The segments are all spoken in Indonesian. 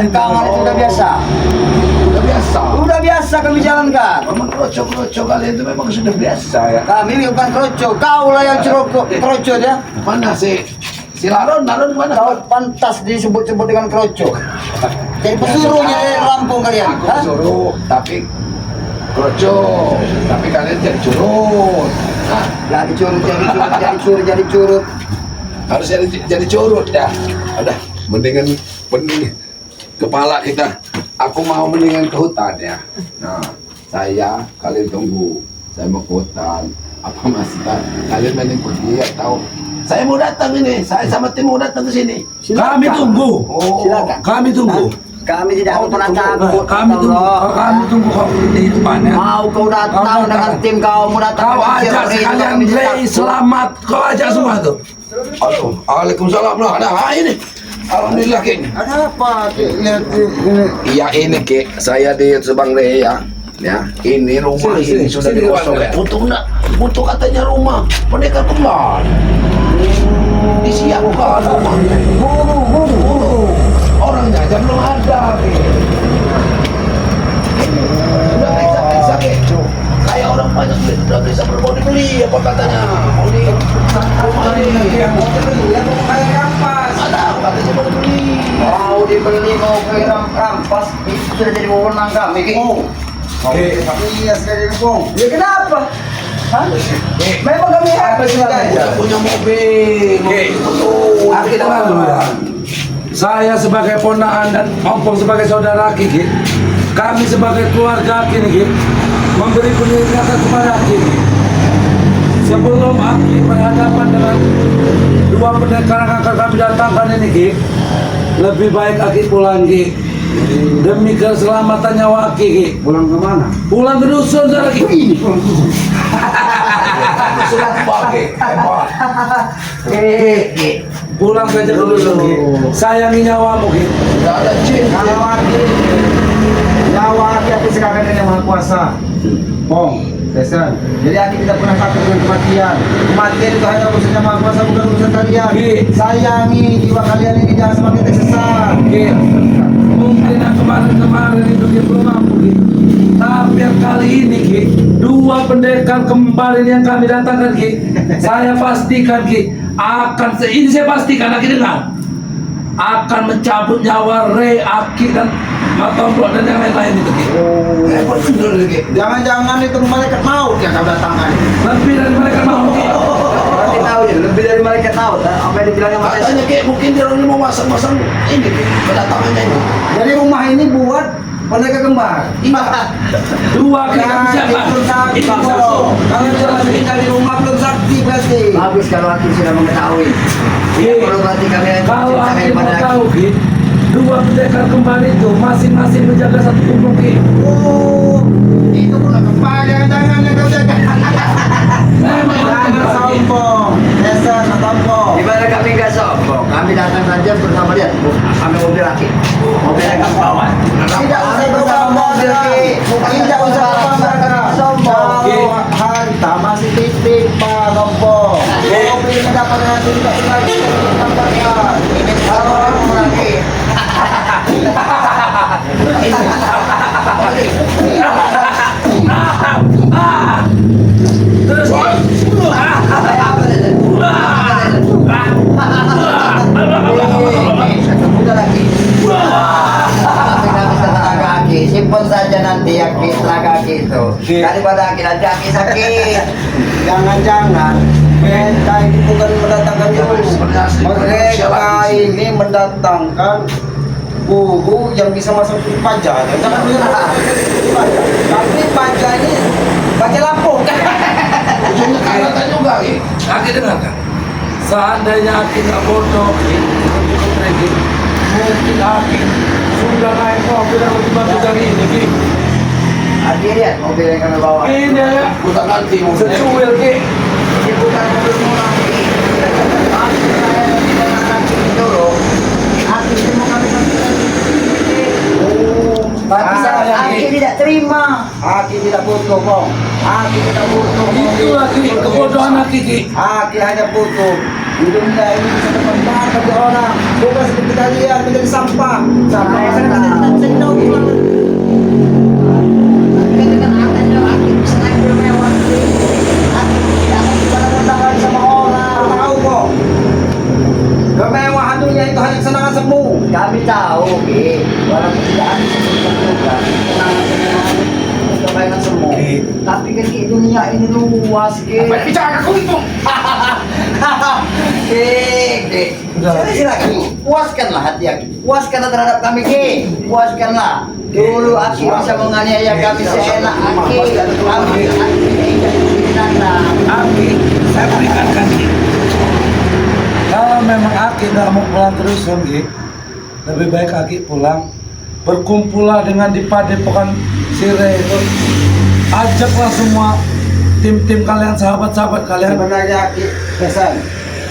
Kawan itu udah biasa. Udah biasa. Udah biasa kami jalankan. Memang kroco kalian itu memang sudah biasa ya. Kami bukan kroco, kau lah yang kroco ya. Mana si Laron mana? Kau pantas disebut-sebut dengan kroco. Jadi pesuruhnya dari Lampung kalian. Aku suruh, tapi kroco, tapi kalian jadi curut. Nah, Jadi curut. harus jadi curut ya. Udah, mending kepala kita. Aku mau mendingan ke hutan ya. Nah, kalian tunggu. Saya mau ke hutan. Apa masih kalian mending pergi atau saya mau datang ini. Saya sama tim mau datang ke sini. Kami tunggu. Oh, Silakan. Kami tunggu. Kami tidak akan pernah tunggu. takut. Kami tunggu. Kami tunggu kau di depannya. Mau kau datang dengan tim kau, mau datang Kau dengan ajak Ciri, sekalian kami tidak Rey takut. selamat. Kau ajak semua tuh. aduh, waalaikumsalam. Nah, ada ini. Alhamdulillah Ki. Ada apa? Lihat Iya ini Ki, saya di Subang Rey ya. Ya, ini rumah Sini, ini sudah sini, dikosong. Bang. Butuh katanya rumah. Mereka kembali. Disiapkan rumahnya. Buru. Orangnya aja belum ada. Ki. Udah bisa Ki. Kayak orang banyak beli, udah bisa mau dibeli apa katanya? Mau di rumah ini. Ada katanya mau dibeli. mau dibeli mau rampas itu sudah jadi wewenang kami. Ki. Iya sudah jadi bong. Ya kenapa? Hah? Memang kami apa Kita punya mobil. Betul. Aku dengar dulu ya. Saya sebagai ponaan dan Ompong sebagai saudara Kiki, kami sebagai keluarga Kiki memberi peringatan kepada Kiki. Sebelum Aki berhadapan dengan dua pendekar yang akan kami datangkan ini Ki, lebih baik Aki pulang Ki. Demi keselamatan nyawa Aki Ki. Pulang ke mana? Pulang ke dusun saudara Ki. Sudah pakai. Pulang saja ke dusun Ki. Sayangi nyawamu Ki. Tidak ada jin. Nyawa hati sekarang ini yang maha kuasa. Bong, Tesan. Jadi hati tidak pernah takut dengan kematian. Kematian itu hanya urusannya maha kuasa, bukan urusan kalian. Ki. Sayangi jiwa kalian ini jangan semakin tersesat. Ki. Mungkin yang kemarin itu Ki belum mampu Ki. Tapi yang kali ini Ki, dua pendekar kemarin yang kami datangkan Ki, saya pastikan Ki akan ini saya pastikan Aki dengar akan mencabut nyawa Rey, Aki dan Matombok dan yang lain-lain itu Ki. Hebat bener Ki. Jangan-jangan itu malaikat maut yang kau datangkan. Lebih dari mereka mau Ki. Berarti tahu ya, lebih dari malaikat maut. Apa yang dibilangnya Mas? Katanya Ki, mungkin dia orang ini mau masang-masang ini Ki, kedatangannya ini. Jadi rumah ini buat pendekar kembar. Dua Ki kami siapa? Belum sakti kok. Kalau dia masih tinggal di rumah belum sakti berarti. Bagus kalau Aki sudah mengetahui. Ki, Perlu berarti kami kalau ceritakan Aki mau kepada Aki. tahu Ki, dua pendekar kembar itu masing-masing menjaga satu tubuh Ki. Oh, itu pula kembar jangan yang kau jaga. Jangan sombong, Desa sombong. Gimana kami nggak sombong? Kami datang saja bersama dia. Kami mobil lagi. Mobil yang kami bawa. Tidak usah bersama mobil lagi. Tidak usah bersama sombong. Harta masih tipik Pak sombong. Mobil yang dapat nanti tidak lagi tambahkan. Ini kalau orang lagi. Terus Udah lagi. Tapi tenaga Aki, simpan saja nanti Aki tenaga Aki itu. Daripada Aki nanti Aki sakit. Jangan-jangan mereka ini bukan mendatangkan virus. Mereka ini mendatangkan guru yang bisa masuk di pajak. Jangan benar. Tapi pajak ini pajak Lampung. Ujungnya karatan juga Ki. Aki dengarkan. Seandainya Aki nggak bodoh Ki, mungkin Aki sudah naik mobil yang lebih bagus dari ini Ki. Aki lihat mobil yang kami bawa. Ini ya, Kita ganti mobil. secuil Ki. Ini bukan mobil murah. Aki saya tidak akan dulu. Aki semua kami Tapi Aki tidak terima. Aki tidak butuh kok. Aki tidak butuh. Itu lagi kebodohan Aki Ki. Aki hanya butuh Di dunia ini bisa bermanfaat bagi orang, bukan seperti kalian menjadi sampah. Sampah yang sangat tidak bisa didaur ulang. Dengan adanya Aki bisa naik bermewah, Aki tidak akan dibarang sama orang. Tahu kok? Kemewahan dunia itu hanya kesenangan semu. Kami tahu, Ki. Walaupun tidak ada sesuatu juga, kesenangan semu. Tapi kan Ki, dunia ini luas, Ki. Apa bicara kau itu? Ki, sila Ki, puaskanlah hati Aki. Puaskanlah terhadap kami, Ki. Puaskanlah. Dulu Aki bisa menganiaya kami seenak Aki. Kami tidak binatang. Aki, saya berikan Ki. Kalau memang Aki nggak mau pulang terus Ki, lebih baik Aki pulang. Berkumpullah dengan di Padepokan Sire itu. Ajaklah semua tim-tim kalian, sahabat-sahabat kalian. Sebenarnya Aki pesan,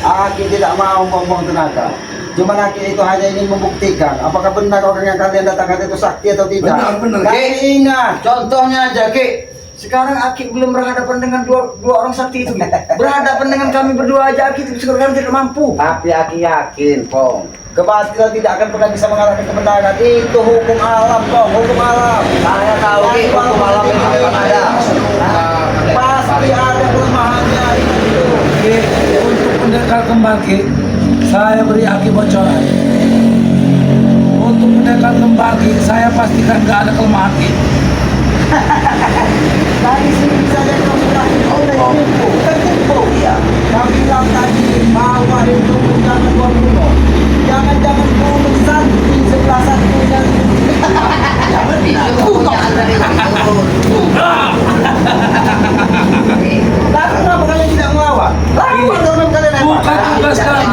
Aki tidak mau buang tenaga. Cuma Aki itu hanya ingin membuktikan apakah benar orang yang kalian datangkan itu sakti atau tidak. Benar, Kami Ki. ingat, contohnya aja Ki. Sekarang Aki belum berhadapan dengan dua orang sakti itu. Berhadapan dengan kami berdua aja Aki sekarang tidak mampu. Tapi Aki yakin, Pong. Kebatilan tidak akan pernah bisa mengalahkan kebenaran. Itu hukum alam, Pong. Hukum alam. Saya tahu Ki, hukum alam itu memang ada. Pasti ada kelemahannya itu. Ki, untuk pendekar kembar Ki, saya beri Aki bocoran. Untuk pendekar kembar Ki, saya pastikan nggak ada kelemahan Ki. Tadi sini saja kau sudah tipu, tertipu. Iya. Kami bilang tadi bahwa itu jangan bunuh. Jangan bunuh santi sebelah satunya. Jangan dibunuh. Tapi kenapa kalian tidak melawan? Lawan orang kalian. Bukan tugas kami.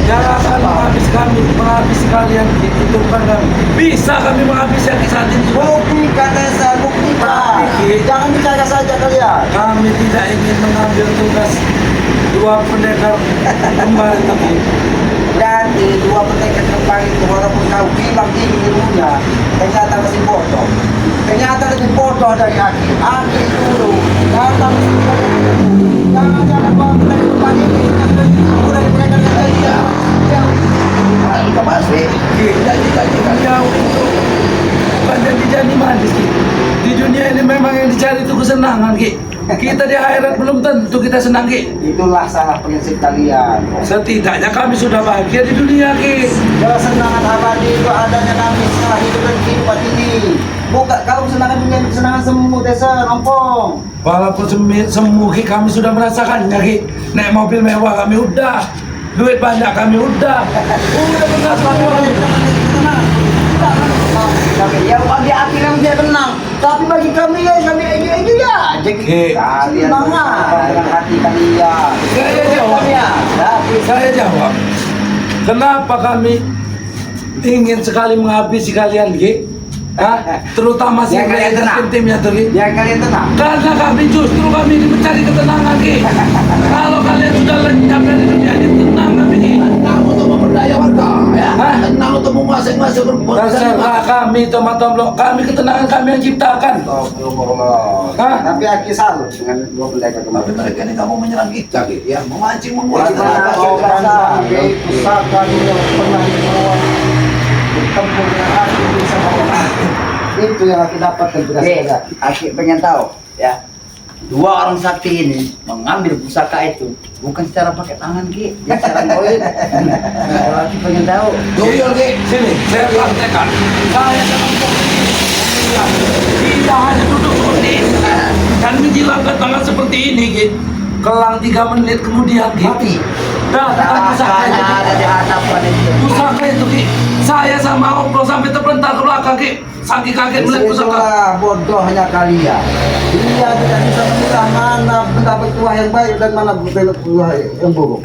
Jangan menghabis kami, menghabis kalian Ki. Itu bukan kami. Bisa kami menghabis yang di saat ini. Buktikan Nesa, buktikan. Jangan bicara saja kalian. Kami tidak ingin mengambil tugas dua pendekar kembar itu Ki. Berarti dua pendekar kembali itu walaupun kau bilang tinggi ilmunya, ternyata masih bodoh. Ternyata lebih bodoh dari Aki. Aki dulu datang jangan bawa pendekar kembali ini. Udah pendekar kembali ya. Kita masih. Janji-janji kan. Jauh itu bukan janji-janji manis Ki. Di dunia ini memang yang dicari itu kesenangan Ki. Kita di akhirat belum tentu kita senang Ki. Itulah salah prinsip kalian. Setidaknya kami sudah bahagia di dunia Ki. Kesenangan abadi itu adanya kami setelah hidup dan kehidupan ini. Bukan kalau kesenangan dunia itu kesenangan semu desa nompong. Walaupun semu Ki, kami sudah merasakannya Ki. Naik mobil mewah kami udah, duit banyak kami udah benar semua. Ya bagi Aki kami tidak tenang, tapi bagi kami ya kami ini ya. Jadi kalian semangat dengan hati kalian. Saya jawab. Ya, Saya jawab. Kenapa kami ingin sekali menghabisi kalian Ki? Hah? Terutama si Ya, kalian tenang. timnya tuh Ki. biar kalian tenang. Karena kami ini mencari ketenangan Ki. Kalau kalian sudah lenyap dari dunia ini, tenang kami Ki. Tenang untuk memberdaya warga, ya. Hah? Tenang untuk masing-masing berbuat. Terserah kami tomat-tomblok, kami ketenangan kami yang ciptakan. Astagfirullah. Hah? Tapi Aki salut dengan dua pendekar Tapi kemarin. mereka ini kamu menyerang kita, gitu ya, memancing menguras Bagaimana tenaga kau kita. rasa pusaka yang pernah dibawa bertempur dengan Aki bisa bawa itu yang Aki dapatkan tugas saya. Aki pengen tahu ya, dua orang sakti ini mengambil pusaka itu bukan secara pakai tangan Ki, ya secara koin. Kalau Aki pengen tahu, Tuyul, Ki. Sini, saya praktekkan. Saya dalam posisi tidak hanya duduk seperti ini dan menjilangkan tangan seperti ini Ki. Kelang 3 menit kemudian Ki. mati. Datang pusaka Pusakanya itu. ada di hadapan itu. Pusaka itu Ki. Saya sama Oplo sampai terpental ke belakang Ki. Saking kaget melihat pusaka. Disitulah bodohnya kalian. Dia tidak bisa memilah mana benda bertuah yang baik dan mana benda bertuah yang buruk.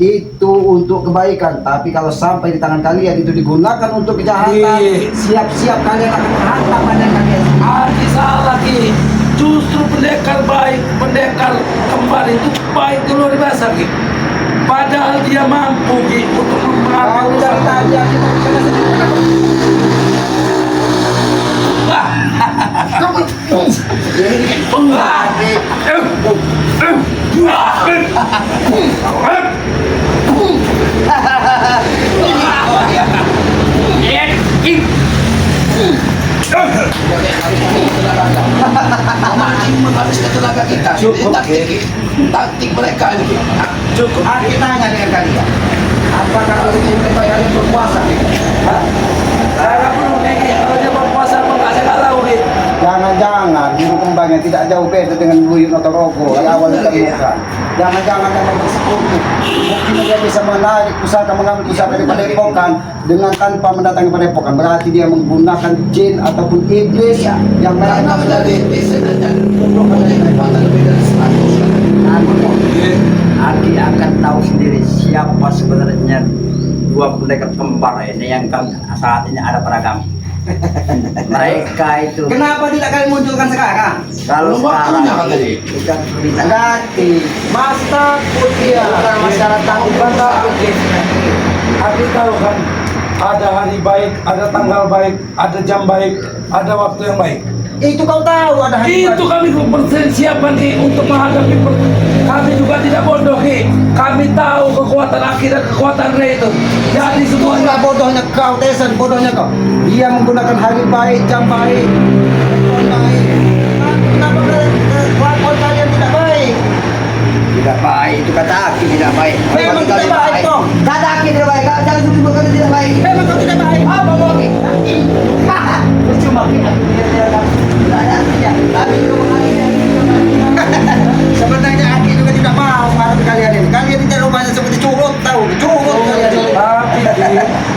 Itu untuk kebaikan, tapi kalau sampai di tangan kalian itu digunakan untuk kejahatan, Iya. siap-siap kalian akan menghantam pada kalian. Arti salah Ki. Justru pendekar baik, pendekar kembar itu baik itu luar biasa Ki. Padahal dia mampu Ki untuk Kau mengambil dari tadi yang kita bicara sendiri. Cukup, taktik mereka ini. cukup. Aki tanya dengan kalian. Apakah kalian ingin kalian berpuasa? Hah? Saya belum ini, kalau dia berpuasa apa nggak saya nggak tahu gitu. Jangan-jangan guru kembangnya tidak jauh beda dengan buyut atau rogo yang awal ditemukan. Jangan-jangan memang bersekutu. Mungkin dia bisa menarik pusaka, mengambil pusaka di padepokan dengan tanpa mendatangi padepokan. Berarti dia menggunakan jin ataupun iblis yang Karena memang menjadi desainnya, punya kekuatan lebih dari 100. Aki akan tahu sendiri siapa sebenarnya dua pendekar kembar ini yang saat ini ada pada kami. Mereka itu Kenapa tidak kalian munculkan sekarang? kalau Lu waktunya sekarang kan tadi? bukan berita Berarti mas takut dia. bukan masalah takut Abi tahu kan, ada hari baik, ada tanggal baik, ada jam baik, ada waktu yang baik. Itu kau tahu ada hari Itu kami persiapan Ki untuk menghadapi kami juga tidak bodoh Ki. Kami tahu kekuatan akhir dan kekuatan Re itu. Jadi Itulah semuanya bodohnya kau, Tesan, bodohnya kau. Dia menggunakan hari baik, jam baik, waktu baik. Kenapa kelakuan kalian tidak baik? tidak baik itu kata Aki tidak baik. Memang Kata tidak baik, Tom. Kata Aki tidak baik. Jangan sebut berkata tidak baik. Memang kau tidak baik. Apa mau Ki? Percuma Ki. Aku tidak ada artinya. Tapi itu Sebenarnya Aki juga tidak mau menghadapi kalian ini. Kalian tidak rupanya seperti curut, tahu? Curut kalian ini. tapi Ki,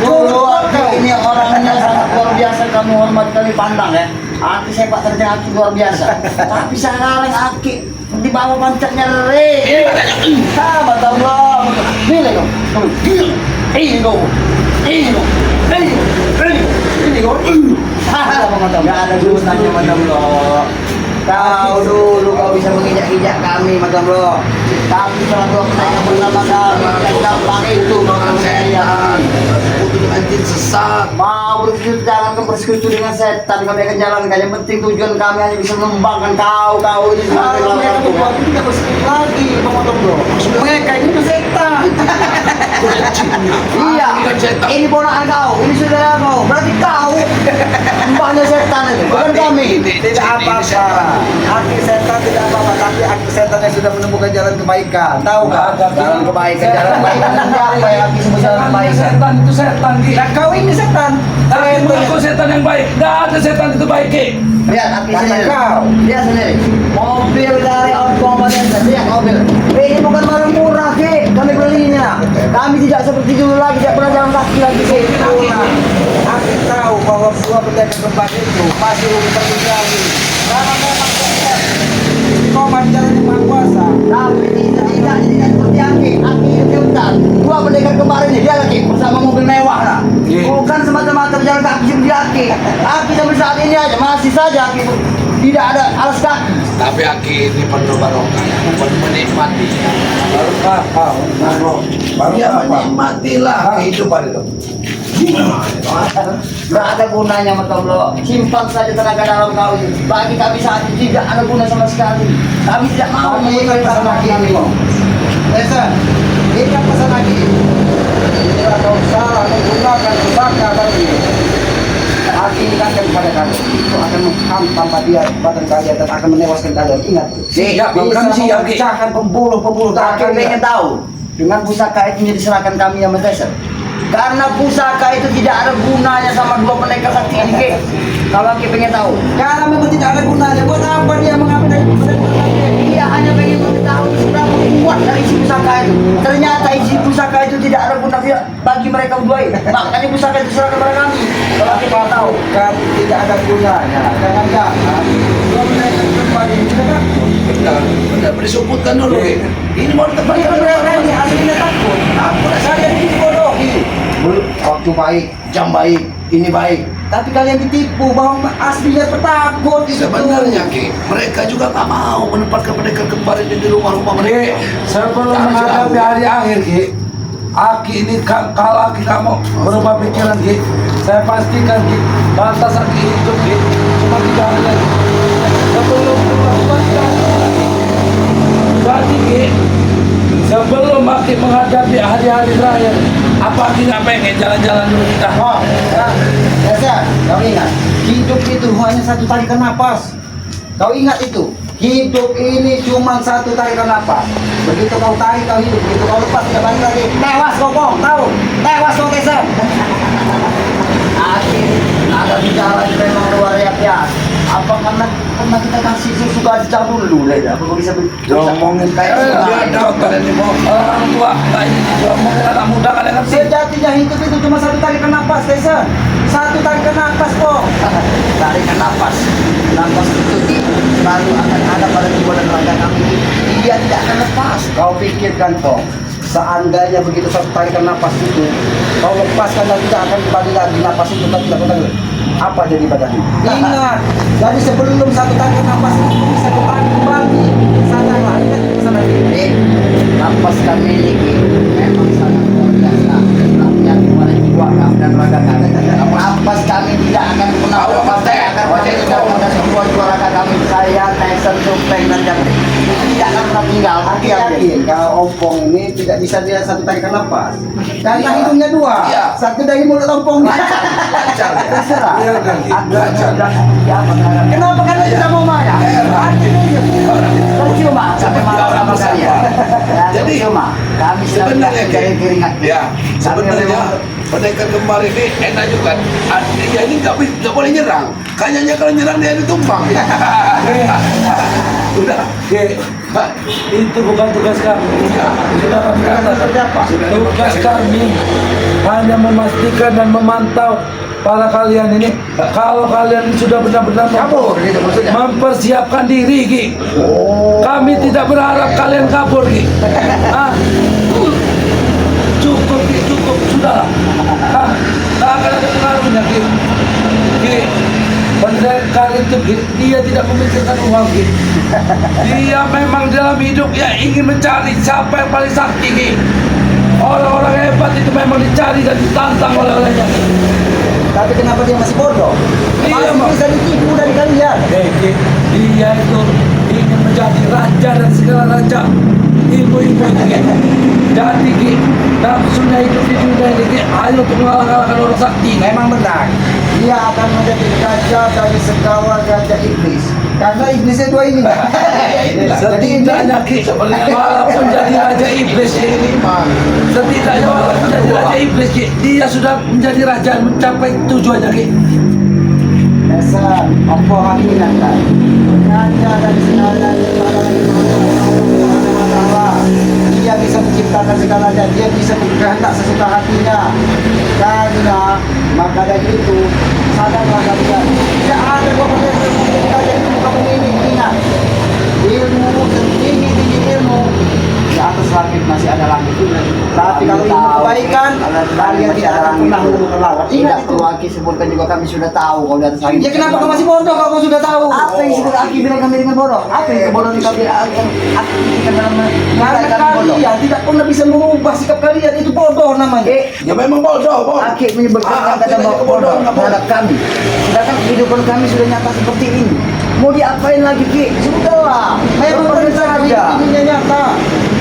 Curut kau. ini orangnya sangat luar biasa, kami hormat, kami pandang ya. Aki sepak terjang Aki luar biasa. Tapi sekarang Aki di bawah pancatnya Re. Sama Allah. Ini kau. Ini kau. Ini kau. Ini kau. Gak ada gunanya Madam Lo. Kau dulu kau bisa menginjak-injak kami Madam Lo. Tapi setelah dua pertanyaan bernama kami yang gampang itu Dengan saya. setan, bersekutu dengan jin sesat. Mau bersekutu jangan kau bersekutu dengan setan, kami akan jalankan. Yang penting tujuan kami hanya bisa mengembangkan kau ini sebagai Kalau mereka lawan berdua Tuhan. tidak bersekutu lagi, Bang Otong Bro. Mereka ini pesetan. Iya, Bukan setan. ini ponakan kau, ini saudara kau. Berarti kau mbaknya setan itu, bukan Berarti kami. ini- Tidak ini apa-apa. setan. Aki setan tidak apa-apa, tapi aki setan yang sudah menemukan jalan kebaikan. Tahu nggak nggak? ada Jalan kebaikan, jalan kebaikan. Siapa yang bisa jalan setan, kebaikan? setan itu setan Ki. Nah, kau ini setan. Tapi mengaku setan yang baik, nggak ada setan itu baik Ki. Lihat Aki Kata sendiri. kau. Lihat sendiri. Mobil dari Outbound Valencia, lihat mobil. Ini bukan barang murah, Ki. Kami belinya. Kami tidak seperti dulu lagi, tidak pernah jalan kaki lagi, Ki. Aki tahu bahwa dua pendekar kembar itu masih tertinggali. Karena memang kau jalan yang maha kuasa. Tapi tidak seperti Aki. Aki itu hutan. Dua pendekar kemarin ini dia lagi bersama mobil mewah, nah. Iya. Bukan semata-mata berjalan kaki seperti Aki. Aki sampai saat ini aja masih saja Aki tidak ada alas kaki. Tapi Aki ini penuh barokah, penuh menikmati. Baru apa? Baru Ya apa? menikmatilah kehidupan itu. Nggak ada gunanya Mas Allah. Simpan saja tenaga dalam kau ini. Bagi kami saat ini tidak ada guna sama sekali. Kami tidak mau Kami memberikan pesan tenaga lagi kami. ini. Tesan, ini pesan lagi. Jika kau salah menggunakan pusaka tadi, Aki akan kepada kalian. Itu akan menghantam badan kalian dan akan menewaskan kalian. Ingat. Siap, Bang. Bisa Kami siap, Ki. memecahkan pembuluh-pembuluh Tapi kalian. pengen tahu dengan pusaka itu diserahkan kami yang Teser. Karena pusaka itu tidak ada gunanya sama dua pendekar sakti ini, Ki. Kalau Ki pengen tahu, Karena memang tidak ada gunanya. Buat apa dia mengambil dari dia hanya pengen mengetahui seberapa kuat dari isi pusaka itu. Ternyata isi pusaka itu tidak ada guna bagi mereka berdua ini. Makanya pusaka itu diserahkan kepada kami. Kalau Ki pengen tahu. kan tidak ada gunanya. Jangan-jangan dua pendekar kembar ini tidak kan? Benar, disebutkan dulu. Iya. Ini mau tempat Mereka berani aslinya takut. Takut saya dibodohi. Waktu baik, jam baik, ini baik. Tapi kalian ditipu bahwa aslinya petakut itu. Sebenarnya Ki, mereka juga tak mau menempatkan pendekar kembar ini di rumah-rumah Ki, mereka. sebelum Jauh-jauh. menghadapi hari akhir Ki, Aki ini kalau Aki kamu berubah pikiran Ki, saya pastikan Ki, batas Aki hidup Ki, cuma 3 hari lagi. Sebelum berubah lagi. Jadi Ki, sebelum Aki menghadapi hari-hari terakhir, apa Aki nggak pengen jalan-jalan dulu kita? Oh, ya, kau ingat, hidup itu hanya satu tarikan napas. Kau ingat itu, Hidup ini cuma satu tarikan nafas. Begitu kau tarik kau hidup, begitu kau lepas tidak balik lagi. Tewas kau Pong, tahu? Tewas kau Tesen. Akhir ada bicara memang luar biasa. Apa karena kita kasih suka sejak dulu lah ya? Apa bisa ngomongin kayak dia ada kalian ini mau orang tua lain ngomongin anak muda kalian kan sih. sejatinya hidup itu cuma satu tarikan nafas, Tesen. Satu tarikan nafas Pong. Tarikan nafas. Nafas itu selalu akan ada pada jiwa dan raga kami. Dia tidak akan lepas. Kau pikirkan Pong, seandainya begitu satu tarikan nafas itu kau lepaskan dan tidak akan kembali lagi nafas itu kan tidak akan apa jadi badannya. Ingat, jadi sebelum satu tarikan nafas itu bisa kembali sadarlah, ingat pesan ini. Nafas kami ini memang sangat luar biasa. Yang kepada jiwa kami dan raga kami. Nafas kami tidak akan pernah lepas. Akan jiwa raga kami. Saya Tyson Tupeng dan Jatri tidak akan pernah tinggal. Yakin kalau ompong ini tidak bisa dia satu tarikan nafas. Karena hidungnya dua, satu dari mulut ompong. Terserah. Kenapa kalian tidak mau marah? Percuma sampai marah sama saya. Jadi kami sebenarnya dari keringat. ya sebenarnya pendekar kembar ini enak juga. Dia ini nggak boleh nyerang. Kayaknya kalau nyerang dia ditumpang. Udah. Oke, itu bukan tugas kami. Sudah kami katakan, tugas kami hanya memastikan dan memantau para kalian ini. Kalau kalian sudah benar-benar Kabur, gitu maksudnya. mempersiapkan diri, Ki. Kami tidak berharap kalian kabur, Ki. Ah, cukup, Ki, cukup, sudahlah. Ah, tak akan ada pengaruhnya, Ki. Ki, pendekar itu, Ki, dia tidak memikirkan uang, Ki. Dia memang dalam hidup ya ingin mencari siapa yang paling sakti, Ki. Orang-orang hebat itu memang dicari dan ditantang oleh-olehnya. Tapi kenapa dia masih bodoh? Iya, Masih Bang. bisa ditipu dari kalian. Ki, dia itu ingin menjadi raja dan segala raja ilmu-ilmu itu, Ki. Jadi, Ki, nafsunya hidup di dunia ini, Ki, hanya untuk mengalahkan orang sakti. Memang benar. Dia akan menjadi raja dari segala raja iblis. Karena iblisnya dua ini. Setidaknya, Ki, walaupun jadi raja iblis, Ki, setidaknya walaupun jadi raja iblis, Ki, dia sudah menjadi raja mencapai tujuannya, Ki. Dasar, apa kami ingatkan? Raja dari segala dia bisa menciptakan segalanya, dia bisa berkehendak sesuka hatinya. Karena maka dari itu sadarlah kalian, tidak ada dua raja itu kamu ini. Ingat, ilmu tinggi ilmu di atas langit masih ada langit. Tapi kalau ilmu kebaikan, kalian tidak akan pernah melawan. Ingat itu. Aki sebutkan juga kami sudah tahu kalau di atas langit. Ya kenapa kau masih bodoh kalau kau sudah tahu? Apa yang disebut Aki bilang kami dengan bodoh? Apa yang kebodohan kami Aki kita dalam Karena mengatakan bodoh? kalian tidak pernah bisa mengubah sikap kalian, itu bodoh namanya. Ya memang bodoh, Bos. Aki menyebutkan kata bodoh terhadap kami. Sedangkan kehidupan kami sudah nyata seperti ini. Mau diapain lagi Ki? Sudahlah, memang Seperti benar saja. kehidupannya nyata.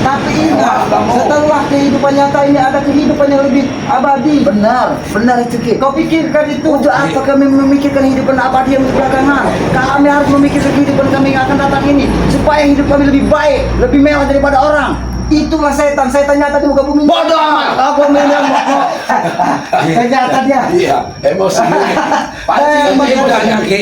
Tapi ingat, setelah kehidupan nyata ini ada kehidupan yang lebih abadi. Benar itu Ki. Kau pikirkan itu. Untuk apa kami memikirkan kehidupan abadi yang belakangan? Kami harus memikirkan kehidupan kami yang akan datang ini supaya hidup kami lebih baik, lebih mewah daripada orang. Itulah setan nyata di muka bumi. Bodoh amat. Aku memang ternyata dia. Iya, emosi. Setidaknya, Ki,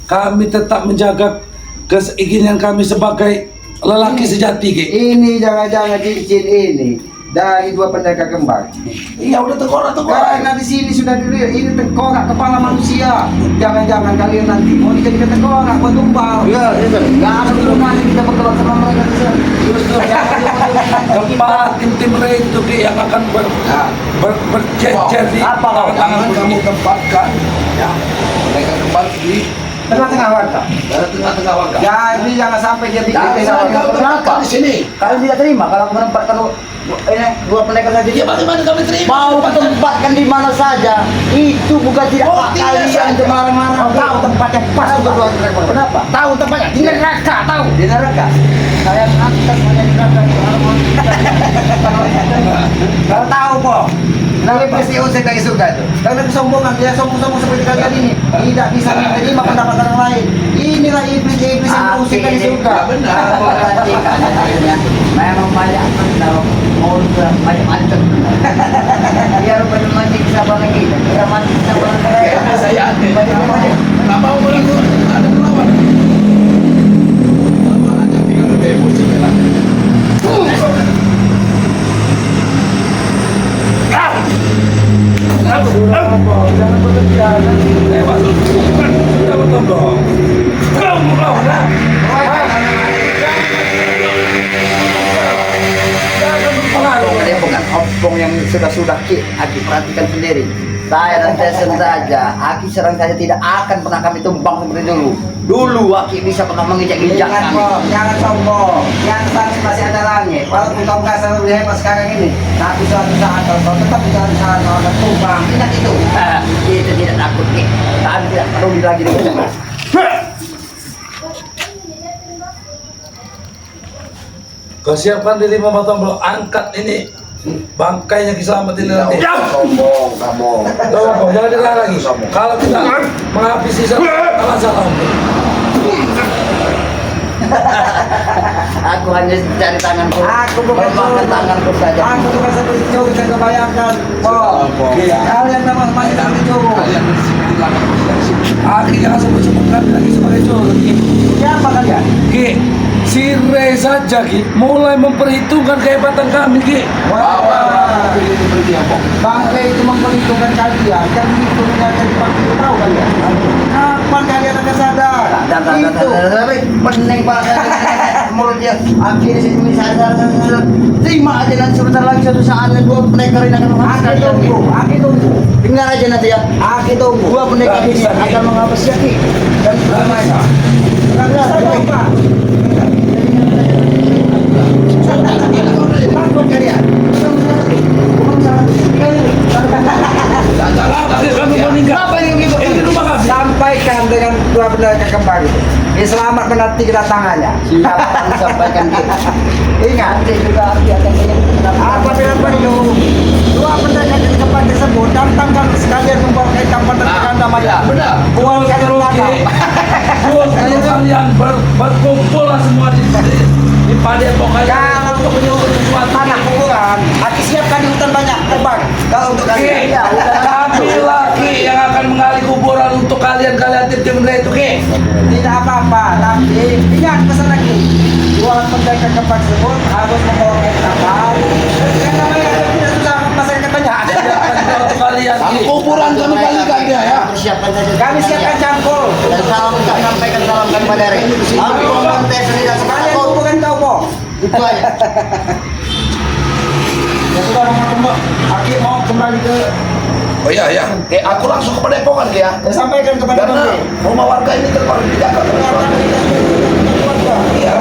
kami tetap menjaga keinginan kami sebagai lelaki sejati, Ki. Ini jangan-jangan cincin ini dari dua pendekar kembar. Iya, udah tengkorak. Karena di sini sudah dilihat ini tengkorak kepala manusia. Jangan-jangan kalian nanti mau dijadikan tengkorak buat tumpal. Ya, itu. Nggak ada hubungannya kita berkeluar sama mereka. Justru Kepala tim itu, Ki, yang akan berjejer di Apa kau? tangan Kamu tempatkan, ya, mereka kembar di tengah-tengah warga. tengah-tengah warga. Jadi jangan sampai dia bikin Jangan tengah warga. kau tempatkan di sini. Kalian tidak terima kalau aku menempatkan ini dua pendekar saja. Ya bagaimana kami terima? Mau tempatkan di mana saja, itu bukan tidak Oh, hak tidak kalian saja. untuk marah-marah. Tahu tempatnya pas berdua. Kenapa? Tahu tempatnya di neraka, tahu? Di neraka. Saya angkat hanya di neraka. Kalau tahu kok. Tapi peristiwa saya tak suka itu. Karena kesombongan, dia sombong-sombong seperti kalian ini. Tidak bisa menerima pendapat orang lain. Inilah iblis-iblis yang mengusik kali suka. Benar. Memang banyak kalau mau banyak macam. Biar mancing bisa barang kita, biar mancing bisa barang Kayaknya saya aneh. Nggak mau melakukan ada melawan. Lama aja tinggal udah emosi kan. Jangan berlebihan. Lewat. Sudah betul dong. Kamu mau lah. Jangan berpengaruh. Dia bukan ompong yang sudah-sudah Aki perhatikan sendiri. Saya dan Tesen saja, Aki serang saja tidak akan pernah kami tumbang seperti dulu. Dulu Aki bisa pernah menginjak-injak Jangan kami. kok, jangan sombong. Yang pasti masih ada langit. Walaupun kau merasa lebih hebat sekarang ini, tapi suatu saat kau tetap bisa saat kau akan tumbang. Ingat itu. Kita tidak takut Ki. Kami tidak perlu lagi dengan Kau siapkan diri Mama Tombol, angkat ini bangkainya kisamat ini nanti. Sombong kamu. Tombol, jangan dilarang lagi. Kalau kita menghabisi salah salah. Aku hanya cari tanganku. Aku bukan memakan tanganku saja. Aku bukan seperti cowok bisa kau bayangkan. Oh, kalian memang masih seperti cowok. Kalian di sini di belakang dari sini. Aki jangan sebut-sebut kami lagi sebagai cowok. Siapa kalian? Ki, si Rey saja Ki mulai memperhitungkan kehebatan kami Ki. Bawa pilih pergi apa? Bangke itu memperhitungkan kalian, dan itu menjadi bangke tahu kalian. Kapan kalian akan sadar? Itu. Pening banget mulut dia. Akhirnya sini sadar. Terima aja nanti sebentar lagi suatu saat dua pendekar ini akan menghabiskan Aki tunggu. Dengar aja nanti ya. Aki tunggu. Dua pendekar ini akan menghabisi Aki. Dan Bisa. Takut kalian. Kami meninggal. Apa yang gitu? Ini rumah kami. Sampaikan dengan dua benda kekembang itu. Ini selamat menanti kedatangannya. siapa disampaikan kita. Ingat. Nanti juga Aki akan Apa dengan perlu? Dua benda kekembang tersebut datangkan sekalian membawa kaitan dengan namanya. Benar. Buang kalian belakang. Kalau kalian berkumpul lah semua di padepokan kalian untuk menyuruh sesuatu. Tanah kuburan. Aki siapkan di hutan banyak terbang. Kalau untuk Ki, kalian. kami lagi yang akan menggali kuburan untuk kalian tim itu Ki. Tidak apa-apa, tapi ingat pesan lagi. Dua benda kekembang tersebut harus membawa kaitan baru. Yang namanya tidak susah masyarakat banyak. Untuk kalian Ki. Kuburan kami kalikan dia ya. Siapkan saja. Kami siapkan campur. Dan salam kita sampaikan salam kami pada Rey. Aku kontes tidak Kalian semangat. bukan kau kok. Itu aja. Ya sudah Romo, Aki mau kembali ke Oh iya ya. Aku langsung ke padepokan ya. sampaikan kepada Karena Bang. rumah warga ini terlalu tidak. Iya.